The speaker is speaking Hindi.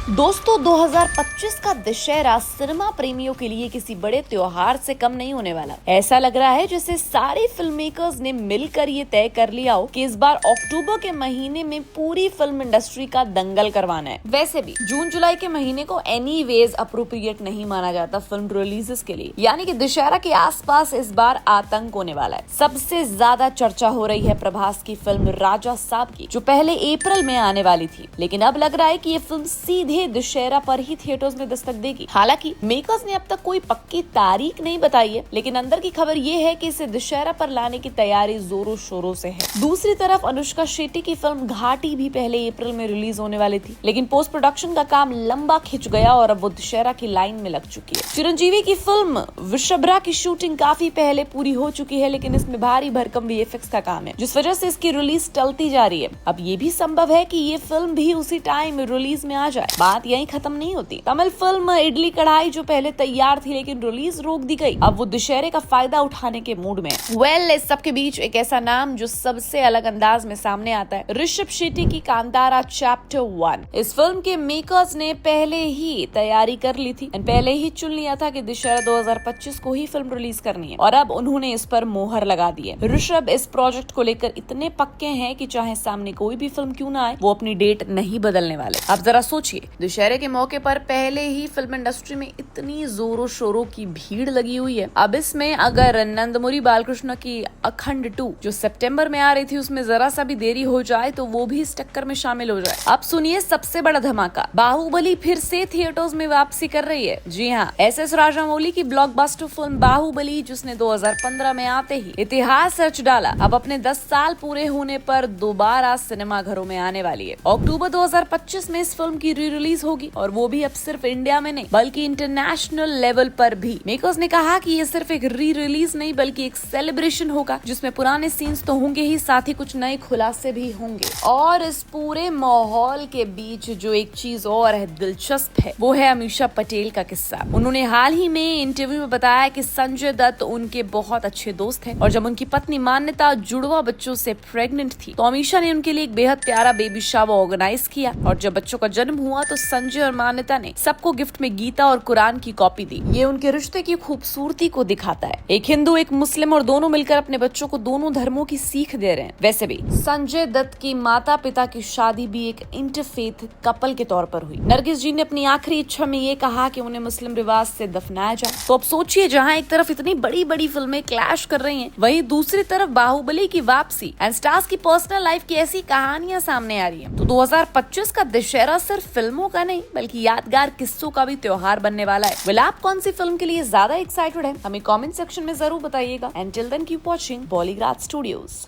दोस्तों 2025 का दशहरा सिनेमा प्रेमियों के लिए किसी बड़े त्योहार से कम नहीं होने वाला। ऐसा लग रहा है जैसे सारे फिल्म मेकर्स ने मिलकर ये तय कर लिया हो कि इस बार अक्टूबर के महीने में पूरी फिल्म इंडस्ट्री का दंगल करवाना है। वैसे भी जून जुलाई के महीने को एनीवेज अप्रोप्रिएट नहीं माना जाता फिल्म रिलीजेस के लिए, यानी कि दशहरा के आसपास इस बार आतंक होने वाला है। सबसे ज्यादा चर्चा हो रही है प्रभास की फिल्म राजा साहब की, जो पहले अप्रैल में आने वाली थी, लेकिन अब लग रहा है कि ये फिल्म सीधे दशहरा पर ही थिएटर्स में दस्तक देगी। हालांकि मेकर्स ने अब तक कोई पक्की तारीख नहीं बताई है, लेकिन अंदर की खबर ये है कि इसे दशहरा पर लाने की तैयारी जोरों शोरों से है। दूसरी तरफ अनुष्का शेट्टी की फिल्म घाटी भी पहले अप्रैल में रिलीज होने वाली थी, लेकिन पोस्ट प्रोडक्शन का काम लंबा खिंच गया और अब वो दशहरा की लाइन में लग चुकी है। चिरंजीवी की फिल्म वृषभरा की शूटिंग काफी पहले पूरी हो चुकी है, लेकिन इसमें भारी भरकम वीएफएक्स का काम है, जिस वजह से इसकी रिलीज टलती जा रही है। अब ये भी संभव है कि ये फिल्म भी उसी टाइम रिलीज में आ जाए। बात यहीं खत्म नहीं होती। तमिल फिल्म इडली कढ़ाई जो पहले तैयार थी लेकिन रिलीज रोक दी गई, अब वो दशहरे का फायदा उठाने के मूड में। इस सबके बीच एक ऐसा नाम जो सबसे अलग अंदाज में सामने आता है, ऋषभ शेट्टी की कांतारा चैप्टर 1। इस फिल्म के मेकर्स ने पहले ही तैयारी कर ली थी, पहले ही चुन लिया था कि दशहरा 2025 को ही फिल्म रिलीज करनी है, और अब उन्होंने इस पर मोहर लगा दी है। ऋषभ इस प्रोजेक्ट को लेकर इतने पक्के हैं कि चाहे सामने कोई भी फिल्म क्यों ना आए, वो अपनी डेट नहीं बदलने वाले। अब जरा सोचिए, दशहरे के मौके पर पहले ही फिल्म इंडस्ट्री में इतनी जोरों शोरों की भीड़ लगी हुई है। अब इसमें अगर नंदमुरी बालकृष्ण की अखंड 2 जो सितंबर में आ रही थी, उसमें जरा सा भी देरी हो जाए तो वो भी इस टक्कर में शामिल हो जाए। अब सुनिए सबसे बड़ा धमाका, बाहुबली फिर से थिएटर्स में वापसी कर रही है। जी हाँ, एस राजामौली की ब्लॉकबस्टर फिल्म बाहुबली, जिसने 2015 में आते ही इतिहास रच डाला, अब अपने 10 साल पूरे होने पर दोबारा सिनेमा घरों में आने वाली है। अक्टूबर 2025 में इस फिल्म की री रिलीज होगी, और वो भी अब सिर्फ इंडिया में नहीं बल्कि इंटरनेशनल लेवल पर भी। मेकर्स ने कहा कि ये सिर्फ एक री रिलीज नहीं बल्कि एक सेलिब्रेशन होगा, जिसमें पुराने सीन्स तो होंगे ही, साथ ही कुछ नए खुलासे भी होंगे। और इस पूरे माहौल के बीच जो एक चीज और है दिलचस्प है, वो है अमीषा पटेल का किस्सा। उन्होंने हाल ही में इंटरव्यू में बताया कि संजय दत्त उनके बहुत अच्छे दोस्त हैं, और जब उनकी पत्नी मान्यता जुड़वा बच्चों से प्रेग्नेंट थी तो अमीषा ने उनके लिए एक बेहद प्यारा बेबी शावर ऑर्गेनाइज किया, और जब बच्चों का जन्म हुआ तो संजय और मान्यता ने सबको गिफ्ट में गीता और कुरान की कॉपी दी। ये उनके रिश्ते की खूबसूरती को दिखाता है। एक हिंदू एक मुस्लिम, और दोनों मिलकर अपने बच्चों को दोनों धर्मों की सीख दे रहे हैं। वैसे भी संजय दत्त की माता पिता की शादी भी एक इंटरफेथ कपल के तौर पर हुई। नरगिस जी ने अपनी आखिरी इच्छा में ये कहा कि उन्हें मुस्लिम रिवाज से दफनाया जाए। तो अब सोचिए, जहाँ एक तरफ इतनी बड़ी बड़ी फिल्में क्लैश कर रही हैं, वहीं दूसरी तरफ बाहुबली की वापसी एंड स्टार्स की पर्सनल लाइफ की ऐसी कहानियां सामने आ रही हैं। तो 2025 का दशहरा सिर्फ फिल्मों का नहीं बल्कि यादगार किस्सों का भी त्योहार बनने वाला है। वेल, आप कौन सी फिल्म के लिए ज्यादा एक्साइटेड हैं? हमें कमेंट सेक्शन में जरूर बताइएगा। And till then keep watching Bollygrad studios.